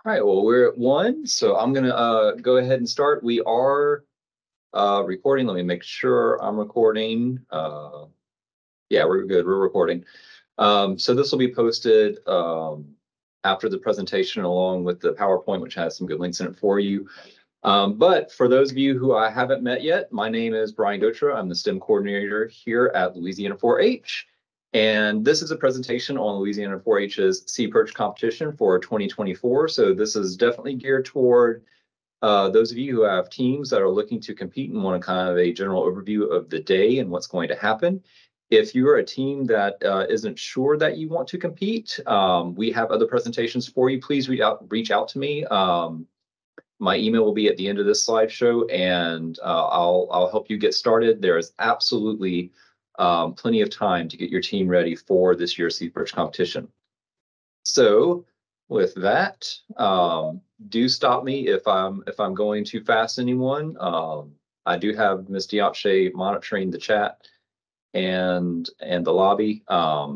All right, well, we're at 1, so I'm gonna go ahead and start. We are recording. Let me make sure I'm recording. Yeah, we're good. We're recording. So this will be posted after the presentation, along with the PowerPoint, which has some good links in it for you. But for those of you who I haven't met yet, my name is Brian Dotra. I'm the STEM coordinator here at Louisiana 4-H. And this is a presentation on Louisiana 4-H's SeaPerch competition for 2024. So this is definitely geared toward those of you who have teams that are looking to compete and want a kind of a general overview of the day and what's going to happen. If you're a team that isn't sure that you want to compete, we have other presentations for you. Please reach out to me. My email will be at the end of this slideshow, and I'll help you get started. There is absolutely plenty of time to get your team ready for this year's SeaPerch competition. So with that, do stop me if I'm going too fast, anyone. I do have Ms. Diopche monitoring the chat and the lobby. Yeah,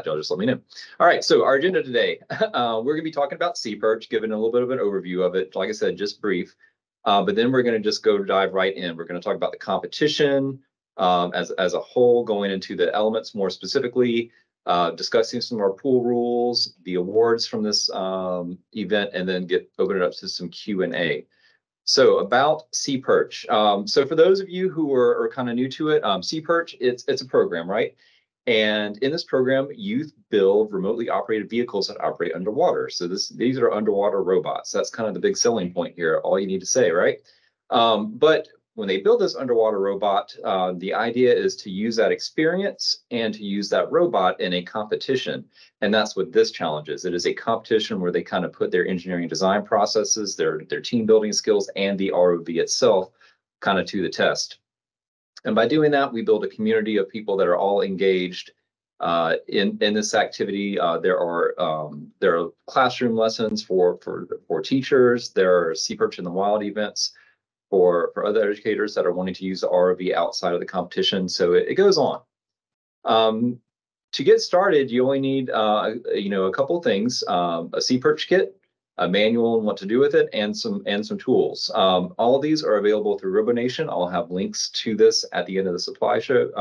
Joe, just let me know. All right, so our agenda today, we're going to be talking about SeaPerch, giving a little bit of an overview of it. Like I said, just brief. But then we're going to just dive right in. We're going to talk about the competition as a whole, going into the elements more specifically, discussing some of our pool rules, the awards from this event, and then open it up to some Q&A. So about SeaPerch. So for those of you who are kind of new to it, SeaPerch, it's a program, right? And in this program, youth build remotely operated vehicles that operate underwater. So these are underwater robots. That's kind of the big selling point here. All you need to say, right? But when they build this underwater robot, the idea is to use that experience and to use that robot in a competition. And that's what this challenge is. It is a competition where they kind of put their engineering design processes, their team building skills, and the ROV itself kind of to the test. And by doing that, we build a community of people that are all engaged in this activity. There are classroom lessons for teachers. There are SeaPerch in the Wild events for other educators that are wanting to use the ROV outside of the competition. So it goes on. To get started, you only need a couple of things: a SeaPerch kit, a manual on what to do with it, and some tools. All of these are available through RoboNation. I'll have links to this at the end of the slideshow,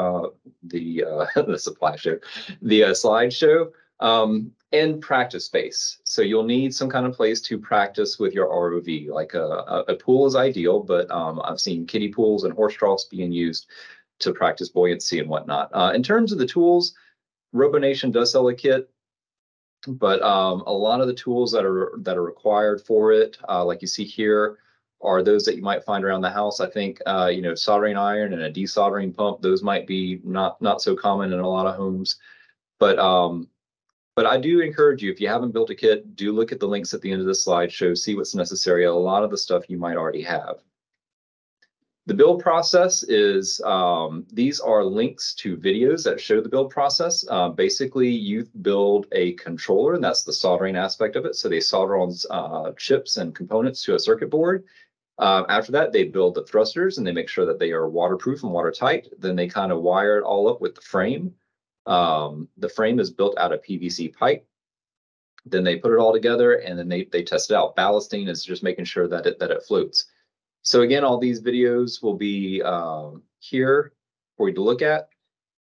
and practice space. So you'll need some kind of place to practice with your ROV. Like a pool is ideal, but I've seen kiddie pools and horse troughs being used to practice buoyancy and whatnot. In terms of the tools, RoboNation does sell a kit. But a lot of the tools that are required for it, like you see here, are those that you might find around the house. I think soldering iron and a desoldering pump; those might be not so common in a lot of homes. But I do encourage you, if you haven't built a kit, do look at the links at the end of the slideshow, see what's necessary. A lot of the stuff you might already have. The build process is, these are links to videos that show the build process. Basically, you build a controller, and that's the soldering aspect of it. So they solder on chips and components to a circuit board. After that, they build the thrusters, and they make sure that they are waterproof and watertight. Then they kind of wire it all up with the frame. The frame is built out of PVC pipe. Then they put it all together, and then they test it out. Ballasting is just making sure that it floats. So again, all these videos will be here for you to look at.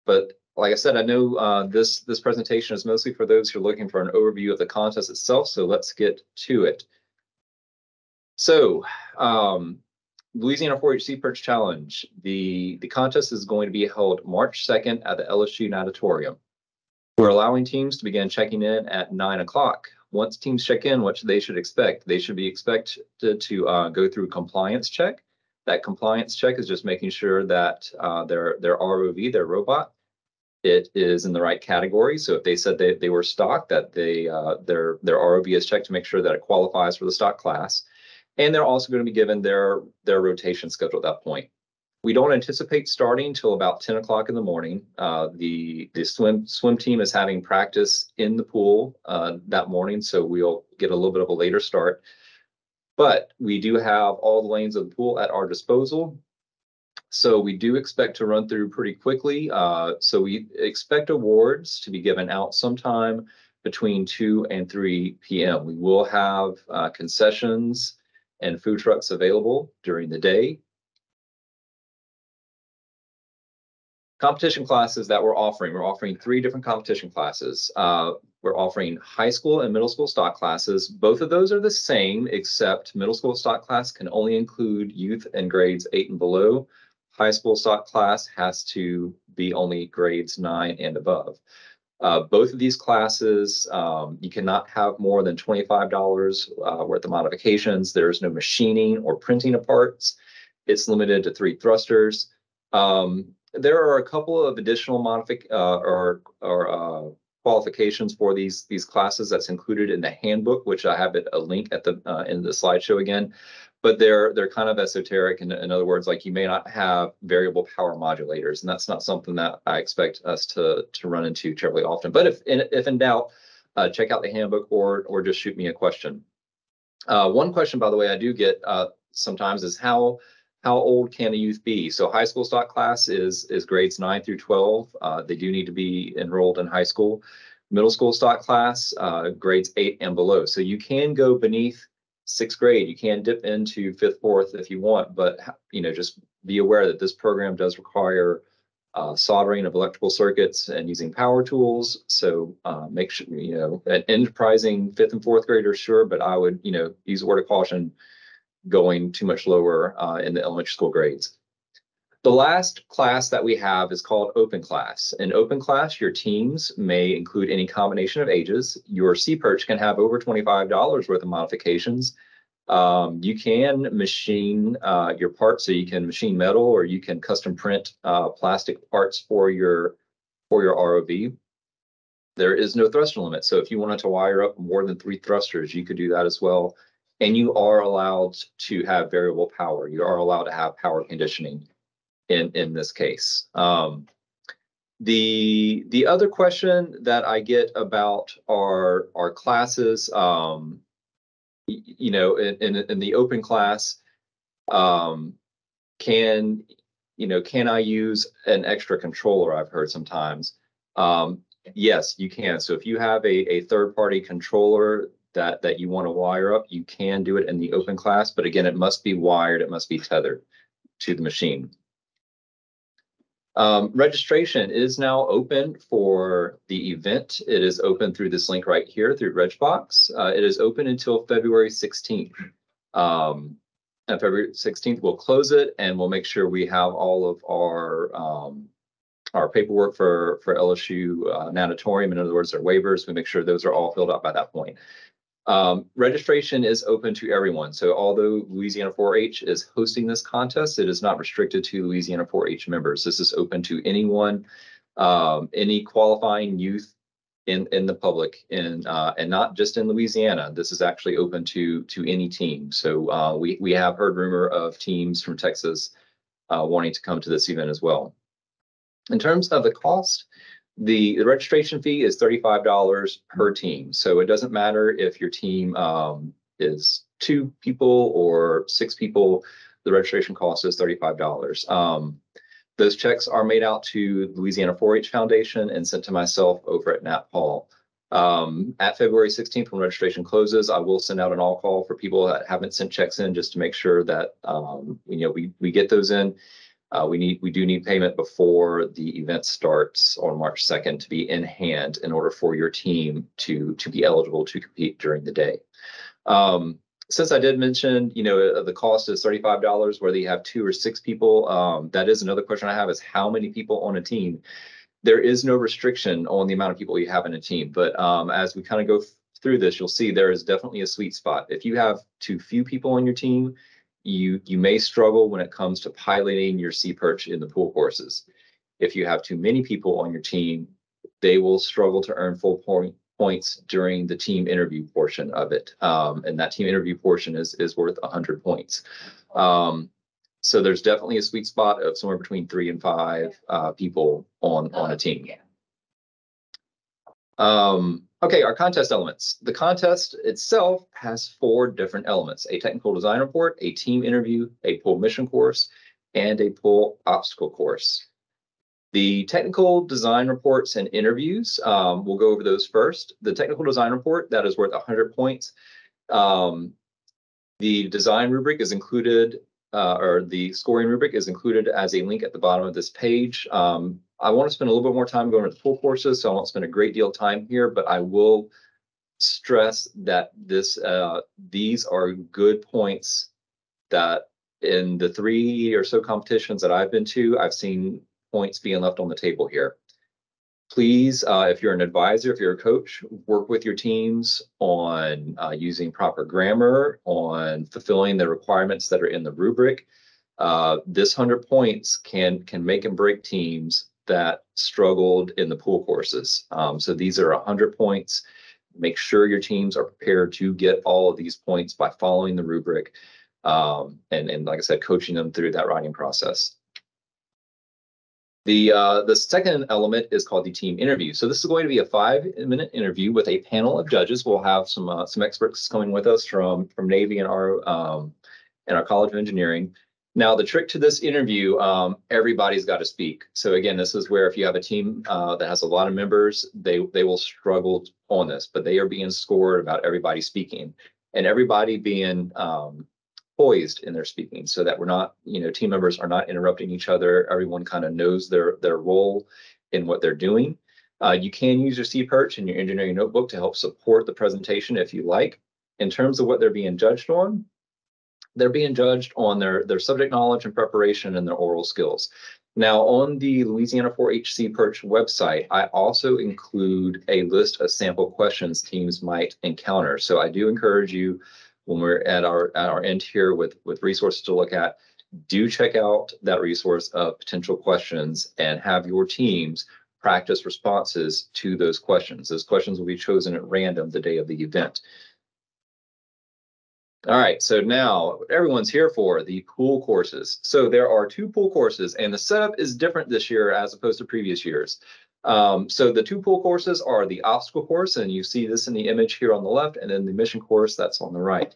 But like I said, I know this presentation is mostly for those who are looking for an overview of the contest itself. So let's get to it. So Louisiana 4-H SeaPerch Challenge. The contest is going to be held March 2nd at the LSU Natatorium. We're allowing teams to begin checking in at 9 o'clock. Once teams check in, what they should expect? They should be expected to go through a compliance check. That compliance check is just making sure that their ROV, their robot, it is in the right category. So if they said they were stock, that their ROV is checked to make sure that it qualifies for the stock class. And they're also going to be given their rotation schedule at that point. We don't anticipate starting till about 10 o'clock in the morning. The swim team is having practice in the pool that morning, so we'll get a little bit of a later start. But we do have all the lanes of the pool at our disposal. So we do expect to run through pretty quickly. So we expect awards to be given out sometime between 2 and 3 p.m. We will have concessions and food trucks available during the day. Competition classes that we're offering 3 different competition classes. We're offering high school and middle school stock classes. Both of those are the same, except middle school stock class can only include youth and grades 8 and below. High school stock class has to be only grades 9 and above. Both of these classes, you cannot have more than $25 worth of modifications. There's no machining or printing of parts. It's limited to 3 thrusters. There are a couple of additional qualifications for these classes that's included in the handbook, which I have a link at the in the slideshow again. But they're kind of esoteric. In other words, like you may not have variable power modulators, and that's not something that I expect us to run into terribly often. But if in doubt, check out the handbook or just shoot me a question. One question, by the way, I do get sometimes is how old can a youth be? So high school stock class is grades 9 through 12. They do need to be enrolled in high school. Middle school stock class, grades 8 and below. So you can go beneath 6th grade. You can dip into 5th, 4th if you want, but just be aware that this program does require soldering of electrical circuits and using power tools. So make sure, an enterprising 5th and 4th graders, sure, but I would, use a word of caution going too much lower in the elementary school grades. The last class that we have is called Open Class. In Open Class, your teams may include any combination of ages. Your SeaPerch can have over $25 worth of modifications. You can machine your parts, so you can machine metal or you can custom print plastic parts for your ROV. There is no thruster limit. So if you wanted to wire up more than 3 thrusters, you could do that as well. And you are allowed to have variable power. You are allowed to have power conditioning in this case. The other question that I get about our classes, in the open class, can I use an extra controller? I've heard sometimes. Yes, you can. So if you have a third-party controller that you want to wire up, you can do it in the open class, but again, it must be wired, it must be tethered to the machine. Registration is now open for the event. It is open through this link right here through Regbox. It is open until February 16th. And February 16th, we'll close it and we'll make sure we have all of our paperwork for LSU natatorium. In other words, their waivers. We make sure those are all filled out by that point. Registration is open to everyone. So although Louisiana 4-H is hosting this contest, it is not restricted to Louisiana 4-H members. This is open to anyone, any qualifying youth in the public, and not just in Louisiana. This is actually open to any team. So we have heard rumor of teams from Texas wanting to come to this event as well. In terms of the cost, the registration fee is $35 per team. So it doesn't matter if your team is 2 people or 6 people, the registration cost is $35. Those checks are made out to Louisiana 4-H Foundation and sent to myself over at Nat Paul. At February 16th, when registration closes, I will send out an all call for people that haven't sent checks in, just to make sure that we get those in. We do need payment before the event starts on March 2nd to be in hand in order for your team to be eligible to compete during the day. Since I did mention, the cost is $35, whether you have 2 or 6 people. That is another question I have, is how many people on a team? There is no restriction on the amount of people you have in a team, but as we kind of go through this, you'll see there is definitely a sweet spot. If you have too few people on your team, you may struggle when it comes to piloting your SeaPerch in the pool courses. If you have too many people on your team, they will struggle to earn full points during the team interview portion of it. And that team interview portion is worth 100 points. So there's definitely a sweet spot of somewhere between 3 and 5 people on a team. Okay, our contest elements. The contest itself has 4 different elements: a technical design report, a team interview, a pool mission course, and a pool obstacle course. The technical design reports and interviews, we'll go over those first. The technical design report, that is worth 100 points. The design rubric is included, or the scoring rubric is included as a link at the bottom of this page. I want to spend a little bit more time going over the full courses, so I won't spend a great deal of time here, but I will stress that these are good points that in the 3 or so competitions that I've been to, I've seen points being left on the table here. Please, if you're an advisor, if you're a coach, work with your teams on using proper grammar, on fulfilling the requirements that are in the rubric. This 100 points can make and break teams that struggled in the pool courses. So these are 100 points. Make sure your teams are prepared to get all of these points by following the rubric, and like I said, coaching them through that writing process. The second element is called the team interview. So this is going to be a 5-minute interview with a panel of judges. We'll have some experts coming with us from Navy and our College of Engineering. Now, the trick to this interview, everybody's got to speak. So again, this is where if you have a team that has a lot of members, they will struggle on this, but they are being scored about everybody speaking and everybody being poised in their speaking, so that we're not, team members are not interrupting each other. Everyone kind of knows their role in what they're doing. You can use your SeaPerch in your engineering notebook to help support the presentation if you like. In terms of what they're being judged on, they're being judged on their subject knowledge and preparation and their oral skills. Now, on the Louisiana 4-H SeaPerch website, I also include a list of sample questions teams might encounter. So I do encourage you, when we're at our end here with resources to look at, do check out that resource of potential questions and have your teams practice responses to those questions. Those questions will be chosen at random the day of the event. All right, so now everyone's here for the pool courses. So there are 2 pool courses, and the setup is different this year as opposed to previous years. So the 2 pool courses are the obstacle course, and you see this in the image here on the left, and then the mission course that's on the right.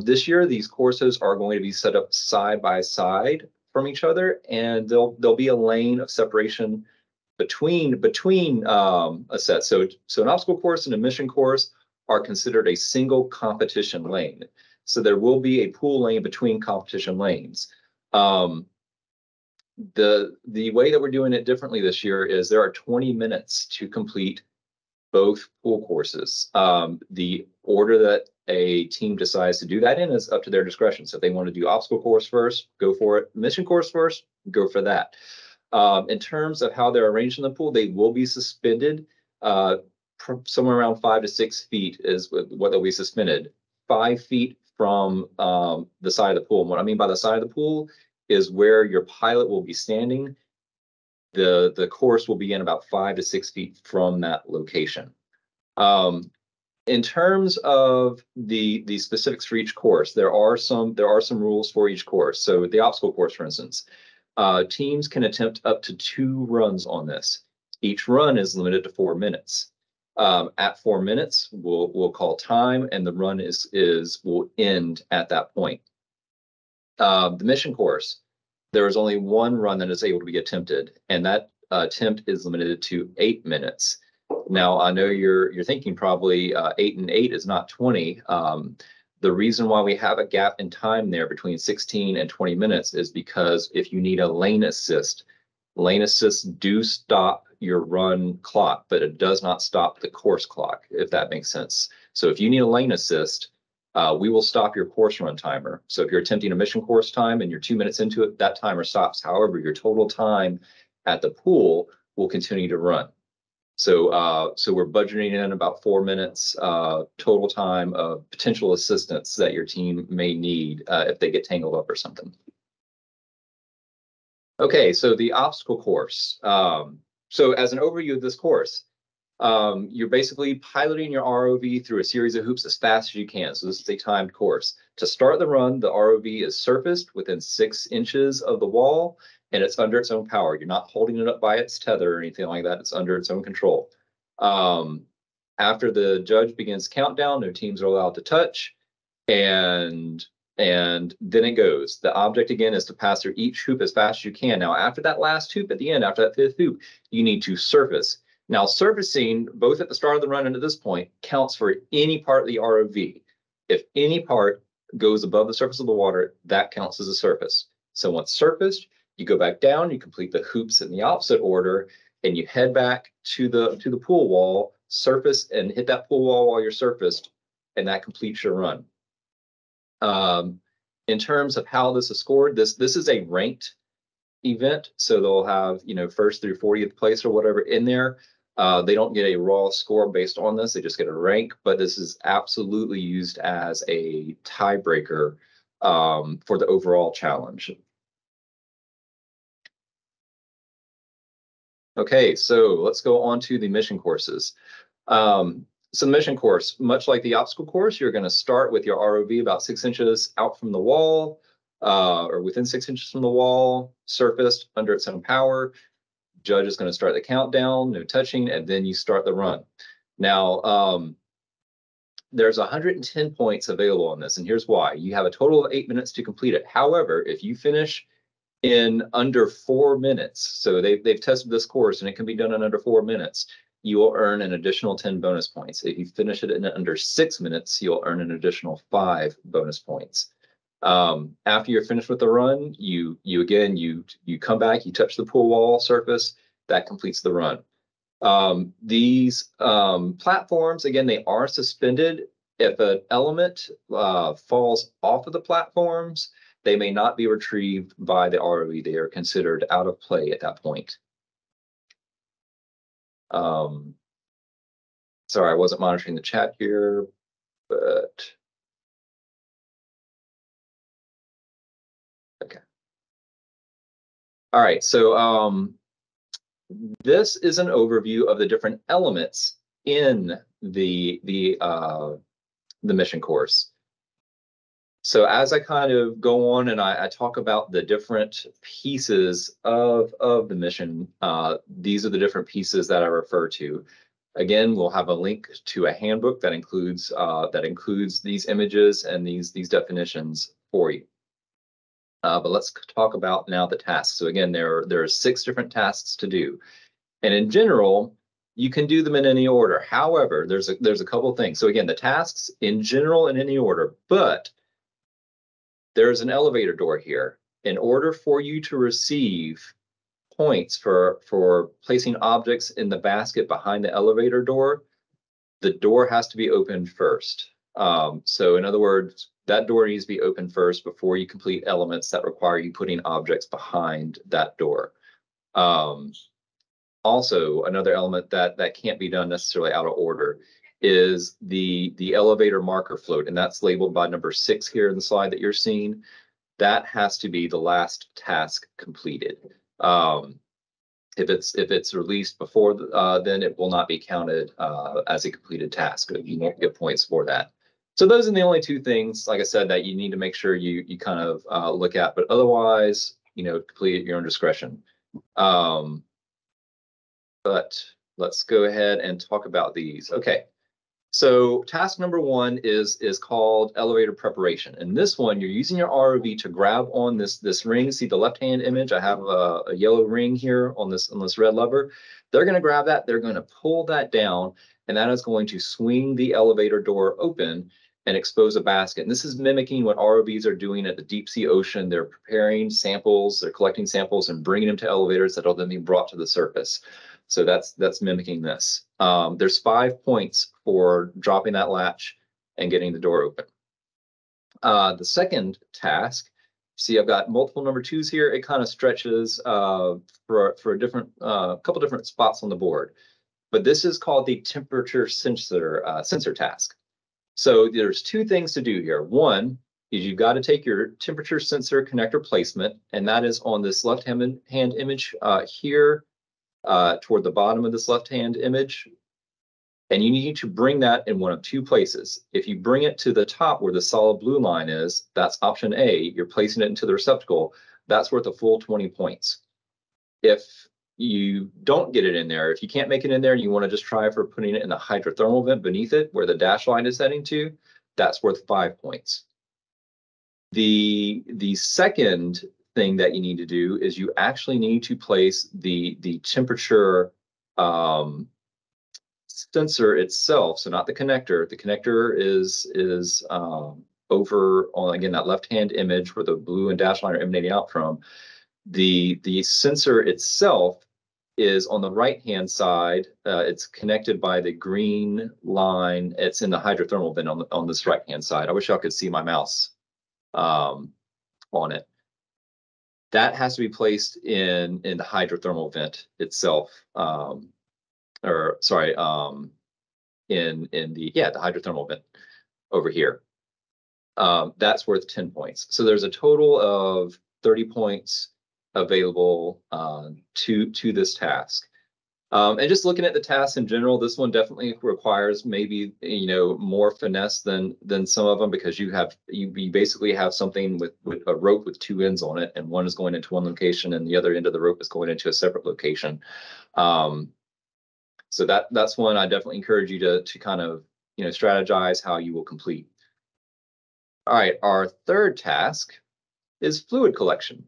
This year, these courses are going to be set up side by side from each other, and there'll be a lane of separation between a set. So an obstacle course and a mission course are considered a single competition lane. So there will be a pool lane between competition lanes. The way that we're doing it differently this year is there are 20 minutes to complete both pool courses. The order that a team decides to do that in is up to their discretion. So if they want to do obstacle course first, go for it. Mission course first, go for that. In terms of how they're arranged in the pool, they will be suspended. Somewhere around 5 to 6 feet is what they'll be suspended. 5 feet from the side of the pool. And what I mean by the side of the pool is where your pilot will be standing. The course will be in about 5 to 6 feet from that location. In terms of the specifics for each course, there are some rules for each course. So the obstacle course, for instance, teams can attempt up to 2 runs on this. Each run is limited to 4 minutes. At 4 minutes, we'll call time, and the run will end at that point. The mission course, there is only 1 run that is able to be attempted, and that attempt is limited to 8 minutes. Now, I know you're thinking probably 8 and 8 is not 20. The reason why we have a gap in time there between 16 and 20 minutes is because if you need a lane assist do stop your run clock, but it does not stop the course clock, if that makes sense. So if you need a lane assist, we will stop your course run timer. So if you're attempting a mission course time and you're 2 minutes into it, that timer stops. However, your total time at the pool will continue to run. So we're budgeting in about 4 minutes total time of potential assistance that your team may need if they get tangled up or something. Okay, so the obstacle course. So as an overview of this course, you're basically piloting your ROV through a series of hoops as fast as you can. So this is a timed course. To start the run, the ROV is surfaced within 6 inches of the wall, and it's under its own power. You're not holding it up by its tether or anything like that. It's under its own control. After the judge begins countdown, no teams are allowed to touch. And And then it goes. The object again is to pass through each hoop as fast as you can. Now, after that last hoop at the end, after that fifth hoop, you need to surface. Now, surfacing both at the start of the run and at this point counts for any part of the ROV. If any part goes above the surface of the water, that counts as a surface. So once surfaced, you go back down, you complete the hoops in the opposite order, and you head back to the pool wall, surface, and hit that pool wall while you're surfaced, and that completes your run. In terms of how this is scored, this is a ranked event, so they'll have, you know, first through 40th place or whatever in there. They don't get a raw score based on this; they just get a rank. But this is absolutely used as a tiebreaker for the overall challenge. Okay, so let's go on to the mission courses. So the mission course, much like the obstacle course, you're going to start with your ROV about 6 inches out from the wall, or within 6 inches from the wall, surfaced under its own power. Judge is going to start the countdown, no touching, and then you start the run. Now, there's 110 points available on this, and here's why. You have a total of 8 minutes to complete it. However, if you finish in under 4 minutes, so they've tested this course and it can be done in under 4 minutes, you will earn an additional 10 bonus points. If you finish it in under 6 minutes, you'll earn an additional 5 bonus points. After you're finished with the run, you come back, you touch the pool wall surface, that completes the run. These platforms, again, they are suspended. If an element falls off of the platforms, they may not be retrieved by the ROV. They are considered out of play at that point. Sorry, I wasn't monitoring the chat here, but okay. All right, so this is an overview of the different elements in the mission course. So as I kind of go on and I talk about the different pieces of the mission, these are the different pieces that I refer to. Again, we'll have a link to a handbook that includes these images and these definitions for you. But let's talk about now the tasks. So again, there are 6 different tasks to do, and in general, you can do them in any order. However, there's a couple of things. So again, the tasks in general in any order, but there's an elevator door here. In order for you to receive points for placing objects in the basket behind the elevator door, the door has to be opened first. So in other words, that door needs to be opened first before you complete elements that require you putting objects behind that door. Also, another element that can't be done necessarily out of order is the elevator marker float, and that's labeled by number 6 here in the slide that you're seeing. That has to be the last task completed. If it's released before then it will not be counted as a completed task. You won't get points for that. So those are the only 2 things, like I said, that you need to make sure you kind of look at. But otherwise, you know, complete at your own discretion. But let's go ahead and talk about these. Okay. So task number 1 is called elevator preparation. And this one, you're using your ROV to grab on this ring. See the left-hand image? I have a yellow ring here on this red lever. They're going to grab that. They're going to pull that down, and that is going to swing the elevator door open and expose a basket. And this is mimicking what ROVs are doing at the deep sea ocean. They're preparing samples, they're collecting samples and bringing them to elevators that'll then be brought to the surface. So that's mimicking this. There's 5 points for dropping that latch and getting the door open. The second task, see I've got multiple number 2s here. It kind of stretches for a different couple different spots on the board. But this is called the temperature sensor task. So there's 2 things to do here. One is you've got to take your temperature sensor connector placement, and that is on this left-hand image here toward the bottom of this left-hand image. And you need to bring that in one of 2 places. If you bring it to the top where the solid blue line is, that's option A. You're placing it into the receptacle. That's worth a full 20 points. If you don't get it in there, if you can't make it in there and you want to just try for putting it in the hydrothermal vent beneath it where the dash line is heading to, that's worth 5 points. The second thing that you need to do is you actually need to place the temperature sensor itself, so not the connector. The connector is over on, again, that left-hand image where the blue and dashed line are emanating out from. The sensor itself is on the right-hand side. It's connected by the green line. It's in the hydrothermal vent on this right-hand side. I wish y'all could see my mouse on it. That has to be placed in the hydrothermal vent itself. Or sorry, in the hydrothermal vent over here. That's worth 10 points. So there's a total of 30 points available to this task. And just looking at the tasks in general, this one definitely requires maybe, you know, more finesse than some of them, because you basically have something with a rope with two ends on it, and one is going into one location and the other end of the rope is going into a separate location. So that's one I definitely encourage you to kind of, you know, strategize how you will complete. All right, our third task is fluid collection.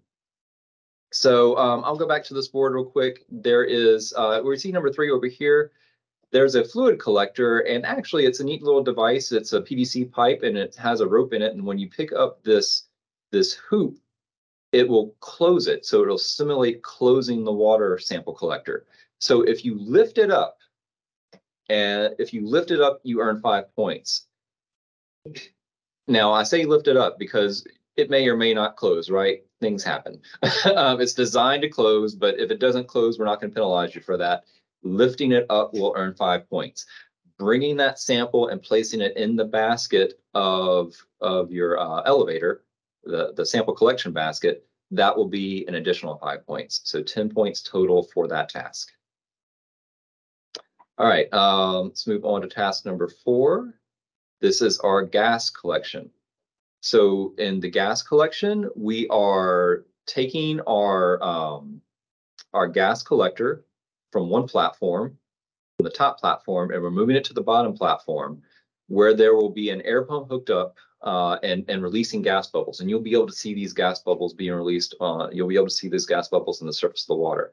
So I'll go back to this board real quick. There is, we see number 3 over here. There's a fluid collector, and actually it's a neat little device. It's a PVC pipe and it has a rope in it. And when you pick up this hoop, it will close it. So it'll simulate closing the water sample collector. So if you lift it up, you earn 5 points. Now I say lift it up because it may or may not close, right? Things happen. It's designed to close, but if it doesn't close, we're not going to penalize you for that. Lifting it up will earn 5 points. Bringing that sample and placing it in the basket of your elevator, the sample collection basket, that will be an additional 5 points. So 10 points total for that task. All right, let's move on to task number 4. This is our gas collection. So in the gas collection, we are taking our gas collector from one platform, from the top platform, and we're moving it to the bottom platform, where there will be an air pump hooked up and releasing gas bubbles. And you'll be able to see these gas bubbles being released. You'll be able to see these gas bubbles on the surface of the water.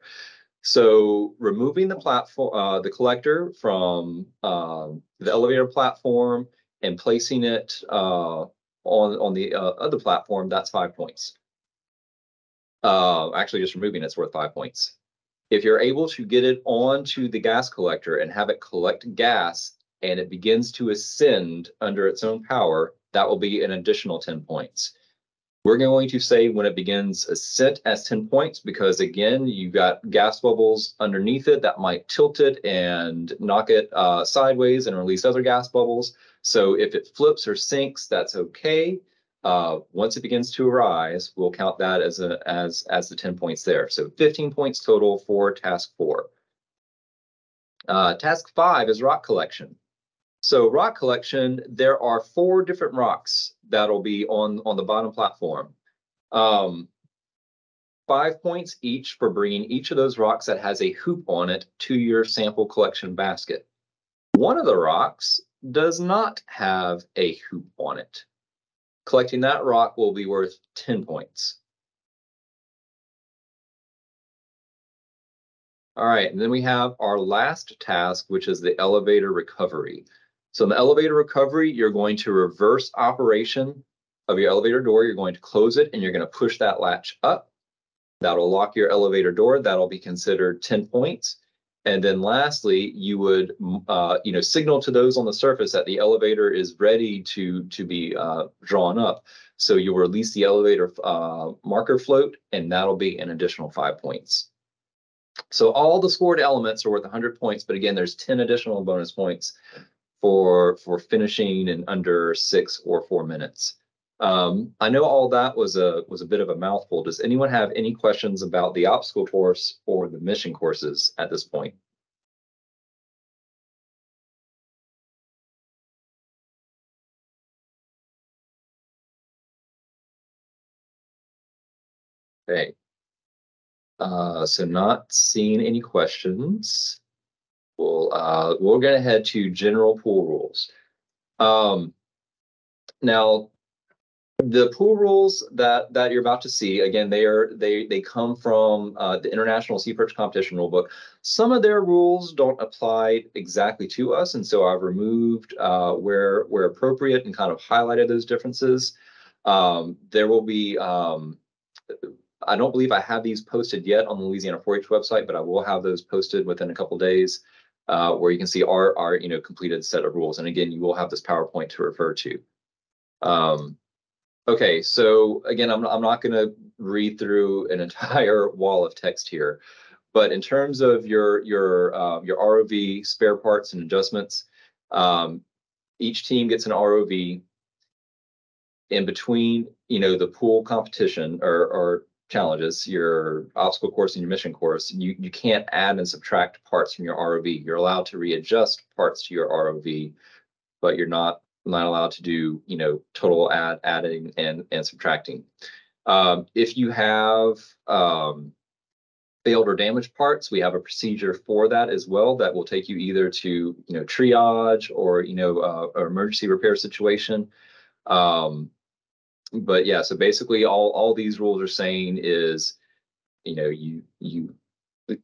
So removing the platform, the collector from the elevator platform and placing it on the other platform, that's 5 points. Actually, just removing it's worth 5 points. If you're able to get it onto the gas collector and have it collect gas and it begins to ascend under its own power, that will be an additional 10 points. We're going to say when it begins ascent as 10 points, because again, you've got gas bubbles underneath it that might tilt it and knock it sideways and release other gas bubbles. So if it flips or sinks, that's okay. Once it begins to rise, we'll count that as the 10 points there. So 15 points total for task 4. Task 5 is rock collection. So rock collection, there are 4 different rocks that'll be on the bottom platform. 5 points each for bringing each of those rocks that has a hoop on it to your sample collection basket. One of the rocks does not have a hoop on it. Collecting that rock will be worth 10 points. All right, and then we have our last task, which is the elevator recovery. So in the elevator recovery, you're going to reverse operation of your elevator door. You're going to close it and you're going to push that latch up. That'll lock your elevator door. That'll be considered 10 points. And then lastly, you would signal to those on the surface that the elevator is ready to be drawn up. So you'll release the elevator marker float, and that'll be an additional 5 points. So all the scored elements are worth 100 points, but again, there's 10 additional bonus points for finishing in under 6 or 4 minutes. I know all that was a bit of a mouthful. Does anyone have any questions about the obstacle course or the mission courses at this point? Okay. So not seeing any questions. We'll get ahead to general pool rules. Now, The pool rules that you're about to see, again, they come from the International SeaPerch Competition Rulebook. Some of their rules don't apply exactly to us, and so I've removed where appropriate and kind of highlighted those differences. There will be I don't believe I have these posted yet on the Louisiana 4-H website, but I will have those posted within a couple days, where you can see our completed set of rules. And again, you will have this PowerPoint to refer to. Okay, so again, I'm not going to read through an entire wall of text here, but in terms of your ROV spare parts and adjustments, each team gets an ROV. In between, the pool competition or challenges, your obstacle course and your mission course, you can't add and subtract parts from your ROV. You're allowed to readjust parts to your ROV, but you're not allowed to do total adding and subtracting. If you have failed or damaged parts, we have a procedure for that as well that will take you either to triage or an emergency repair situation. But yeah, so basically all these rules are saying is, you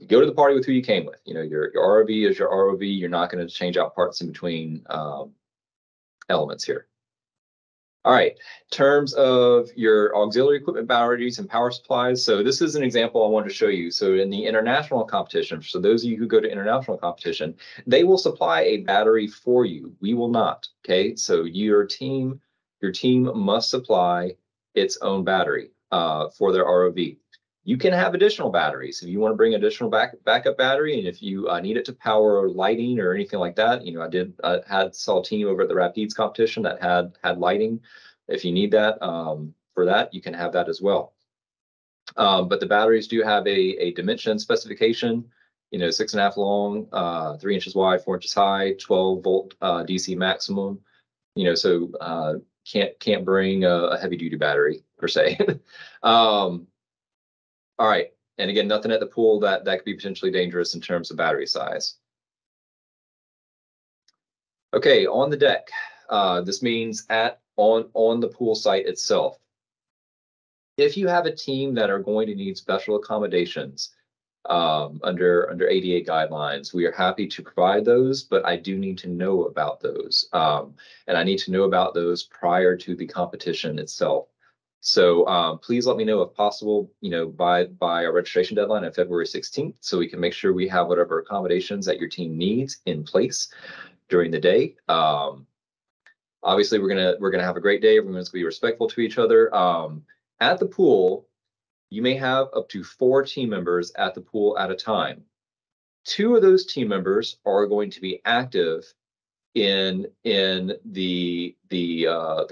go to the party with who you came with. Your ROV is your ROV. You're not going to change out parts in between elements here. All right, in terms of your auxiliary equipment, batteries, and power supplies. So this is an example I wanted to show you. So in the international competition, so those of you who go to international competition, they will supply a battery for you. We will not, okay? So your team must supply its own battery for their ROV. You can have additional batteries if you want to bring additional backup battery, and if you need it to power lighting or anything like that. I saw a team over at the Rapides competition that had lighting. If you need that for that, you can have that as well. But the batteries do have a dimension specification. 6.5 long, 3 inches wide, 4 inches high, 12 volt DC maximum. So can't bring a heavy duty battery per se. All right, and again, nothing at the pool that could be potentially dangerous in terms of battery size. Okay, on the deck. This means on the pool site itself. If you have a team that are going to need special accommodations under ADA guidelines, we are happy to provide those, but I do need to know about those, and I need to know about those prior to the competition itself. So please let me know if possible, by our registration deadline of February 16th, so we can make sure we have whatever accommodations that your team needs in place during the day. Obviously, we're gonna have a great day. Everyone's gonna be respectful to each other. At the pool, you may have up to 4 team members at the pool at a time. 2 of those team members are going to be active in the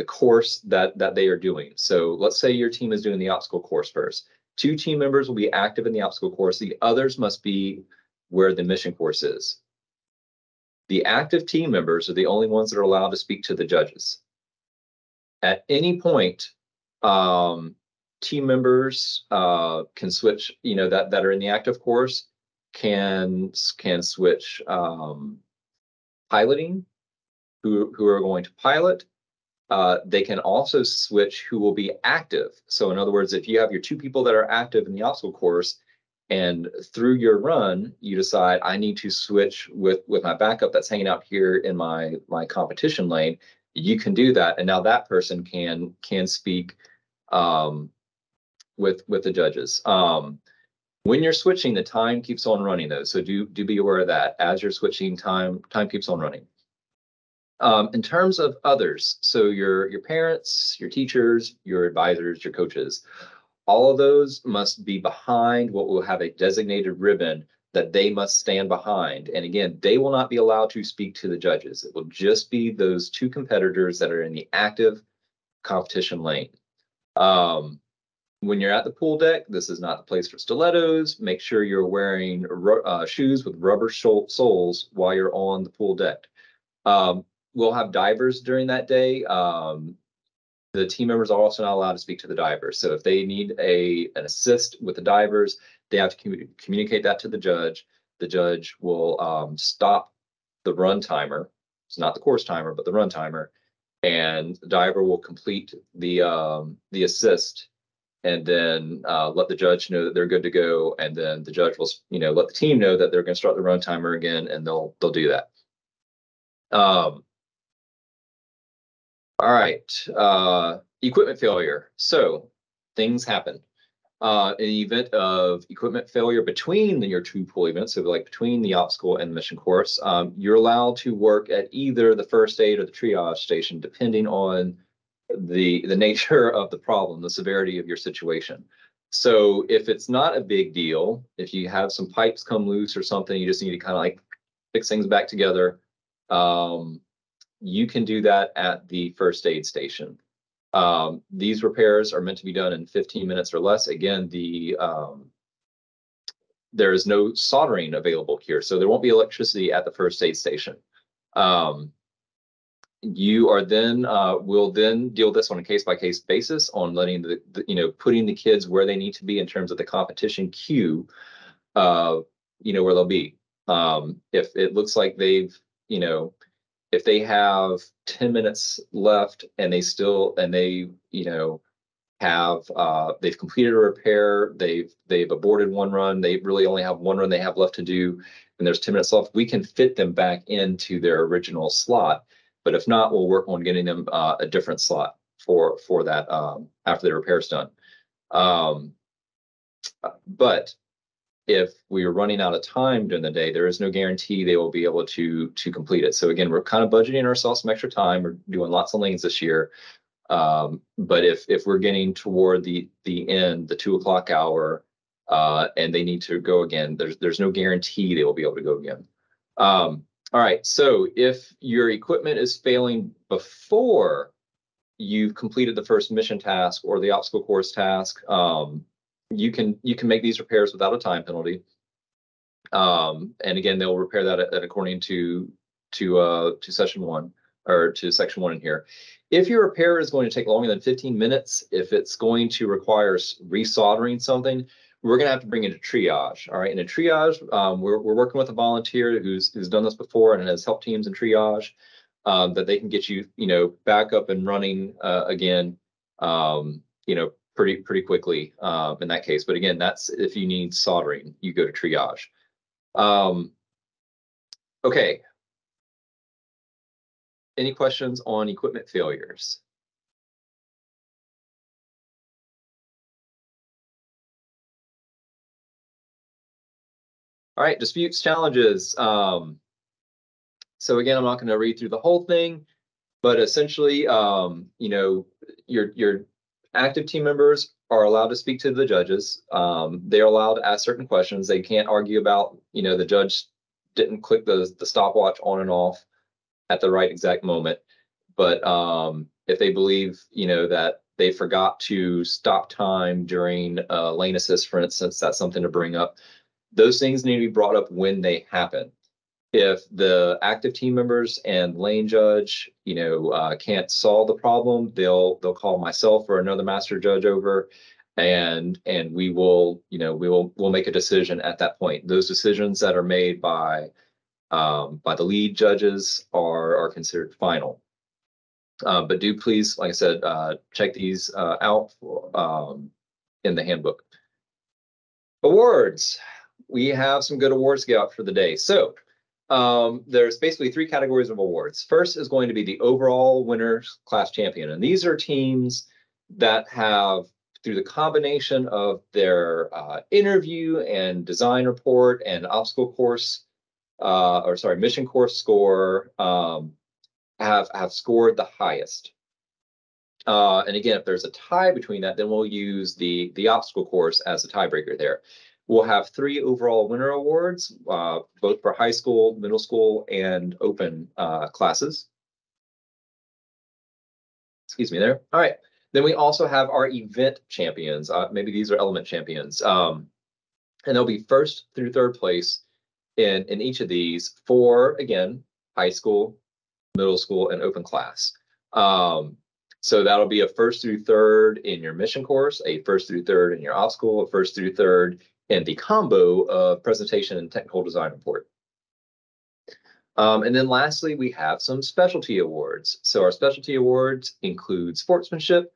course that they are doing. So let's say your team is doing the obstacle course first. 2 team members will be active in the obstacle course. The others must be where the mission course is. The active team members are the only ones that are allowed to speak to the judges. At any point, team members can switch, that are in the active course can switch piloting, who are going to pilot. They can also switch who will be active. So in other words, if you have your 2 people that are active in the obstacle course, and through your run, you decide I need to switch with my backup that's hanging out here in my competition lane, you can do that. And now that person can speak with the judges. When you're switching, the time keeps on running though. So do be aware of that. As you're switching, time keeps on running. In terms of others, so your parents, your teachers, your advisors, your coaches, all of those must be behind what will have a designated ribbon that they must stand behind. And again, they will not be allowed to speak to the judges. It will just be those 2 competitors that are in the active competition lane. When you're at the pool deck, this is not the place for stilettos. Make sure you're wearing shoes with rubber soles while you're on the pool deck. We'll have divers during that day. The team members are also not allowed to speak to the divers. So if they need an assist with the divers, they have to communicate that to the judge. The judge will stop the run timer. It's not the course timer, but the run timer. and the diver will complete the assist, and then let the judge know that they're good to go, and then the judge will let the team know that they're going to start the run timer again, and they'll do that. All right, equipment failure. So things happen. In the event of equipment failure between your two pool events, so like between the obstacle and the mission course, you're allowed to work at either the first aid or the triage station, depending on the nature of the problem, the severity of your situation. So if it's not a big deal, if you have some pipes come loose or something, you just need to kind of like fix things back together, you can do that at the first aid station. These repairs are meant to be done in 15 minutes or less. Again, there is no soldering available here, so there won't be electricity at the first aid station. You are then will then deal with this on a case-by-case basis on letting putting the kids where they need to be in terms of the competition queue, where they'll be. If it looks like they've, if they have 10 minutes left and they have they've completed a repair, they've aborted one run, they really only have one run they have left to do, and there's 10 minutes left, we can fit them back into their original slot. But if not, we'll work on getting them a different slot for that after the repair's done. But if we are running out of time during the day, there is no guarantee they will be able to complete it. So again, we're kind of budgeting ourselves some extra time. We're doing lots of lanes this year. But if we're getting toward the end, the 2 o'clock hour, and they need to go again, there's no guarantee they will be able to go again. All right, so if your equipment is failing before you've completed the first mission task or the obstacle course task, you can make these repairs without a time penalty. And again, they'll repair that according to session 1 or to section 1 in here. If your repair is going to take longer than 15 minutes, if it's going to require resoldering something, we're going to have to bring it to triage. All right, in a triage, we're working with a volunteer who's done this before and has helped teams in triage, that they can get you back up and running again, pretty quickly in that case. But again, that's if you need soldering, you go to triage. Okay. Any questions on equipment failures? All right, disputes, challenges. So again, I'm not going to read through the whole thing, but essentially, your active team members are allowed to speak to the judges. They're allowed to ask certain questions. They can't argue about, the judge didn't click the stopwatch on and off at the right exact moment. But if they believe, that they forgot to stop time during lane assist, for instance, that's something to bring up. Those things need to be brought up when they happen. If the active team members and lane judge, can't solve the problem, they'll call myself or another master judge over, and we will, we'll make a decision at that point. Those decisions that are made by the lead judges are considered final. But do please, like I said, check these out in the handbook. Awards. We have some good awards to get out for the day. So there's basically 3 categories of awards. First is going to be the overall winners class champion. And these are teams that have, through the combination of their interview and design report and obstacle course, mission course score, have scored the highest. And again, if there's a tie between that, then we'll use the obstacle course as a tiebreaker there. We'll have 3 overall winner awards, both for high school, middle school, and open classes. Excuse me there. All right. Then we also have our event champions. Maybe these are element champions. And they'll be 1st through 3rd place in each of these for, again, high school, middle school, and open class. So that'll be a 1st through 3rd in your mission course, a 1st through 3rd in your obstacle, a 1st through 3rd in the combo of presentation and technical design report. And then lastly, we have some specialty awards. So our specialty awards include sportsmanship,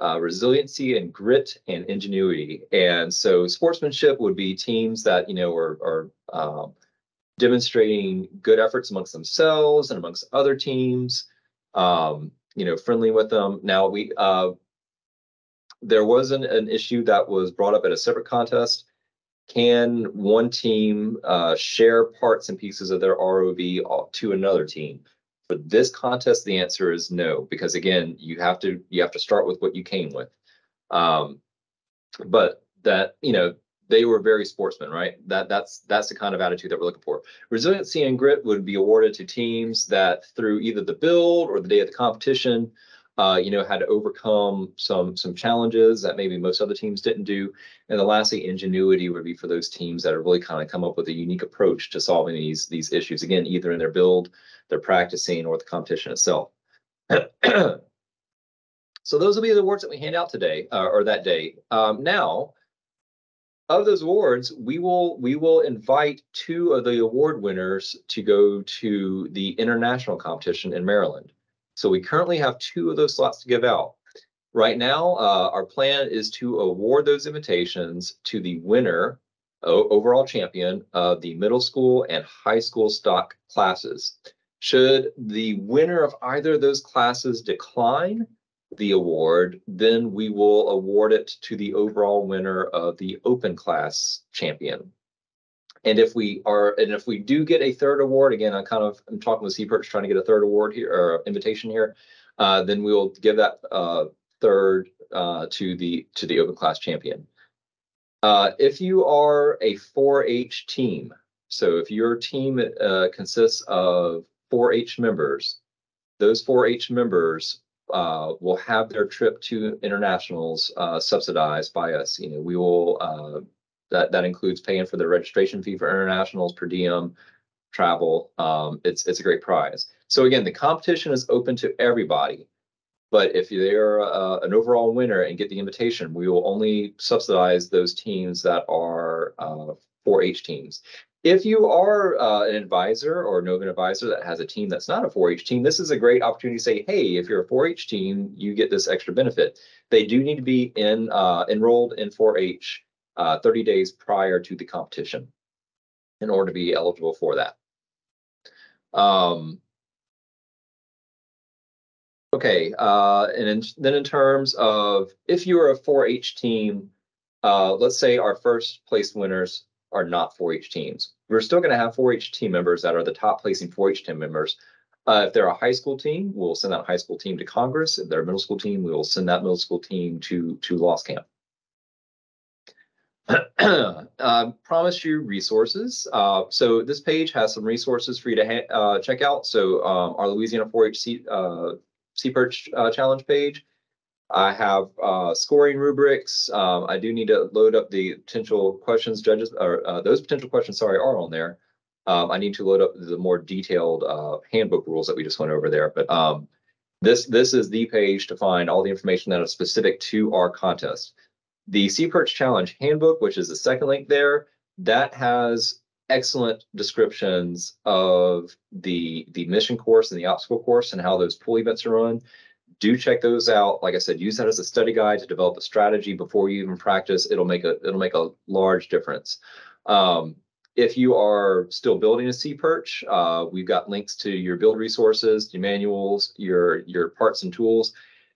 resiliency, and grit and ingenuity. And so sportsmanship would be teams that, are demonstrating good efforts amongst themselves and amongst other teams, friendly with them. Now, there was an issue that was brought up at a separate contest. Can one team share parts and pieces of their ROV to another team? For this contest, the answer is no, because again, you have to start with what you came with. But that, they were very sportsman, right? That's the kind of attitude that we're looking for. Resiliency and grit would be awarded to teams that through either the build or the day of the competition, had to overcome some challenges that maybe most other teams didn't do. And the lastly, ingenuity would be for those teams that have really kind of come up with a unique approach to solving these issues. Again, either in their build, their practicing, or the competition itself. So those will be the awards that we hand out today or that day. Now, of those awards, we will invite 2 of the award winners to go to the international competition in Maryland. So we currently have 2 of those slots to give out. Right now, our plan is to award those invitations to the winner, overall champion of the middle school and high school stock classes. Should the winner of either of those classes decline the award, then we will award it to the overall winner of the open class champion. And if we do get a third award, again, I'm talking with SeaPerch trying to get a third award here or invitation here, then we will give that third to the open class champion. If you are a 4-H team, so if your team consists of 4-H members, those 4-H members will have their trip to internationals subsidized by us. We will that includes paying for the registration fee for internationals, per diem, travel. It's a great prize. So again, the competition is open to everybody. But if they're an overall winner and get the invitation, we will only subsidize those teams that are 4-H teams. If you are an advisor or know of an advisor that has a team that's not a 4-H team, this is a great opportunity to say, hey, if you're a 4-H team, you get this extra benefit. They do need to be enrolled in 4-H 30 days prior to the competition in order to be eligible for that. Okay, and then in terms of if you're a 4-H team, let's say our first place winners are not 4-H teams. We're still going to have 4-H team members that are the top placing 4-H team members. If they're a high school team, we'll send that high school team to Congress. If they're a middle school team, we will send that middle school team to Lost Camp. Promise you resources. So this page has some resources for you to check out. So our Louisiana 4-H SeaPerch challenge page. I have scoring rubrics. I do need to load up the potential questions judges, or those potential questions, sorry, are on there. I need to load up the more detailed handbook rules that we just went over there. But this is the page to find all the information that is specific to our contest. The SeaPerch Challenge Handbook, which is the second link there, that has excellent descriptions of the mission course and the obstacle course and how those pool events are run. Do check those out. Like I said, use that as a study guide to develop a strategy before you even practice. It'll make a large difference. If you are still building a SeaPerch, we've got links to your build resources, your manuals, your parts and tools.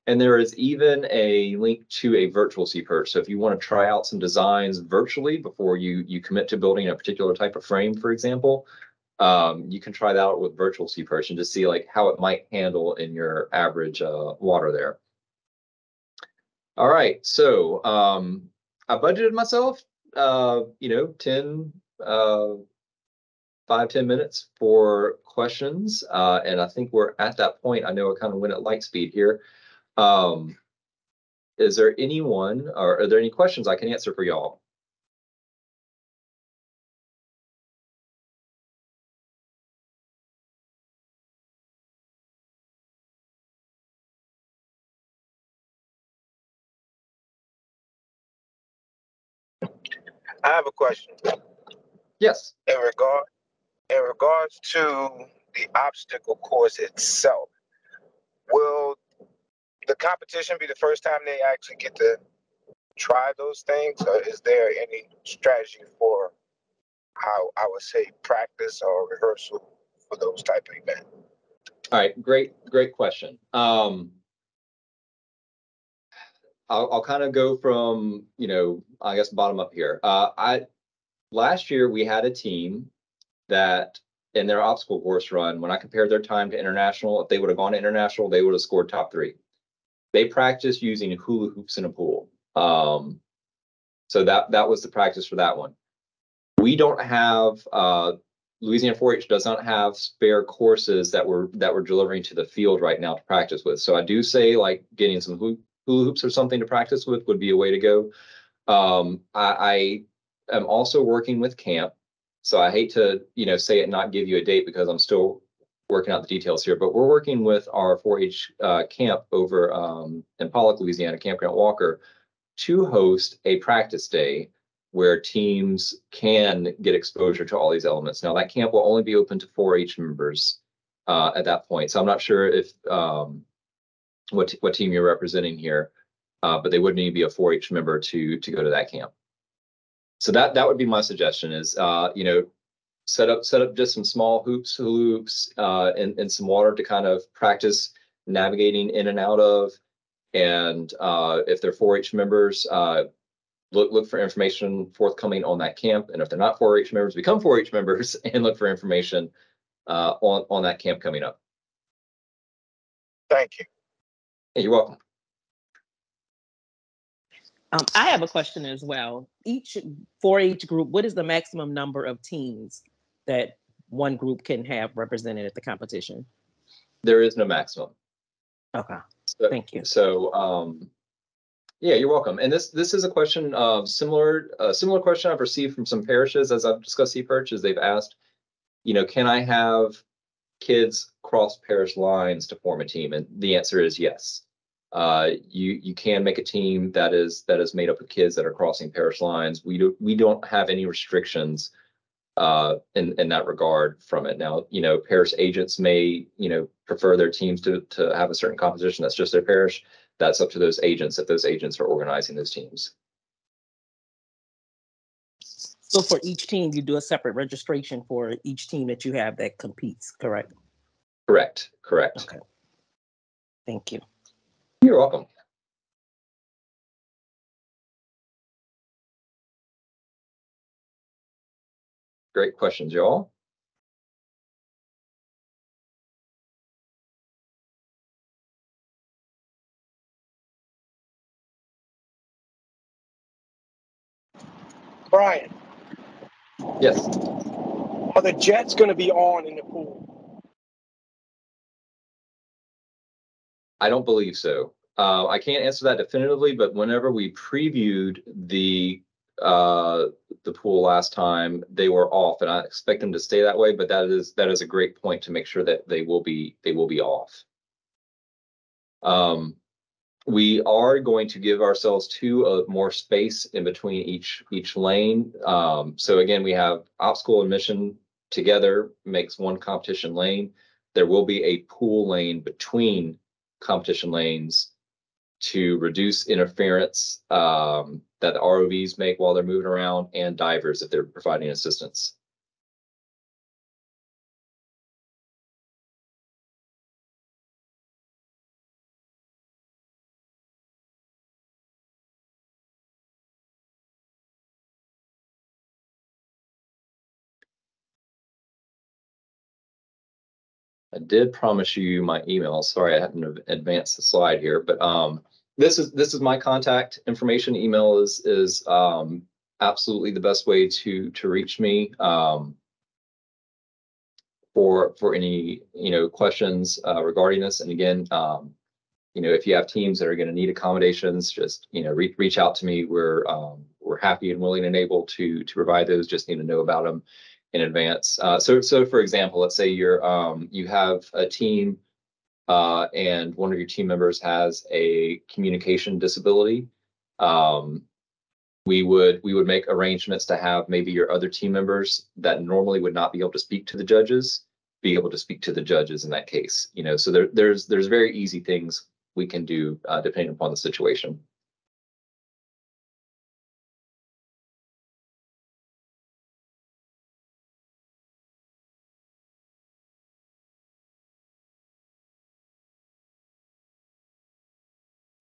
And there is even a link to a virtual SeaPerch. So if you want to try out some designs virtually before you commit to building a particular type of frame, for example, you can try that out with virtual SeaPerch and just see like how it might handle in your average water there. All right, so I budgeted myself, 5-10 minutes for questions, and I think we're at that point. I know I kind of went at light speed here. Is there anyone, or are there any questions I can answer for y'all? I have a question. Yes. In regards to the obstacle course itself. Will the competition be the first time they actually get to try those things, or is there any strategy for how I would say practice or rehearsal for those type of events? All right, great question. I'll kind of go from, I guess bottom up here. Last year we had a team that in their obstacle course run, when I compared their time to international, if they would have gone to international, they would have scored top 3. They practiced using hula hoops in a pool. So that was the practice for that one. We don't have Louisiana 4-H does not have spare courses that we're delivering to the field right now to practice with. So I do say like getting some hula hoops or something to practice with would be a way to go. I am also working with camp. So I hate to, say it and not give you a date because I'm still working out the details here, but we're working with our 4-H camp over in Pollock, Louisiana, Campground Walker, to host a practice day where teams can get exposure to all these elements. Now that camp will only be open to 4-H members at that point. So I'm not sure if what team you're representing here, but they would need to be a 4-H member to go to that camp. So that would be my suggestion is, set up just some small hula hoops, and some water to kind of practice navigating in and out of. And if they're 4-H members, look for information forthcoming on that camp. And if they're not 4-H members, become 4-H members and look for information on that camp coming up. Thank you. Hey, you're welcome. I have a question as well. Each 4-H group, what is the maximum number of teams that one group can have represented at the competition? There is no maximum. Okay, thank you. So, yeah, you're welcome. And this is a question similar question I've received from some parishes as I've discussed SeaPerch, is they've asked, can I have kids cross parish lines to form a team? And the answer is yes. You can make a team that is made up of kids that are crossing parish lines. We don't have any restrictions in that regard from it. Now, parish agents may, prefer their teams to have a certain composition that's just their parish. That's up to those agents if those agents are organizing those teams. So for each team, you do a separate registration for each team that you have that competes, correct? Correct. Okay. Thank you. You're welcome. Great questions, y'all. Brian. Yes. Are the jets going to be on in the pool? I don't believe so. I can't answer that definitively, but whenever we previewed the pool last time, they were off, and I expect them to stay that way. But that is a great point to make sure that they will be off. We are going to give ourselves more space in between each lane. So again, we have obstacle and mission together makes one competition lane. There will be a pool lane between competition lanes to reduce interference that the ROVs make while they're moving around, and divers if they're providing assistance. I did promise you my email. Sorry, I hadn't advanced the slide here, but this is my contact information. Email is absolutely the best way to reach me for any questions regarding this. And again, if you have teams that are going to need accommodations, just reach out to me. We're happy and willing and able to provide those. Just need to know about them in advance. So for example, let's say you have a team and one of your team members has a communication disability. We would make arrangements to have maybe your other team members that normally would not be able to speak to the judges be able to speak to the judges in that case. You know, so there's very easy things we can do depending upon the situation.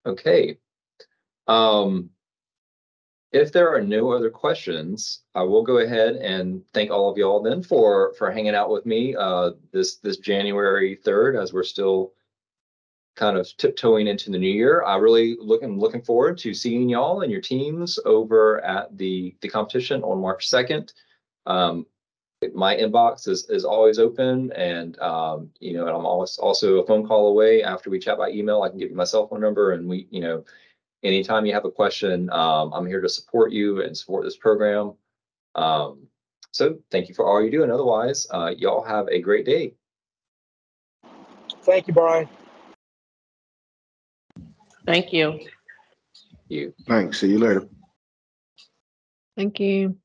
Okay. If there are no other questions, I will go ahead and thank all of y'all then for hanging out with me this January 3rd, as we're still kind of tiptoeing into the new year. I really looking forward to seeing y'all and your teams over at the competition on March 2nd. My inbox is always open, and you know, and I'm always also a phone call away. After we chat by email, I can give you my cell phone number, and we, you know, anytime you have a question, I'm here to support you and support this program. So thank you for all you do, and otherwise, y'all have a great day. Thank you, Brian. Thank you. You. Thanks. See you later. Thank you.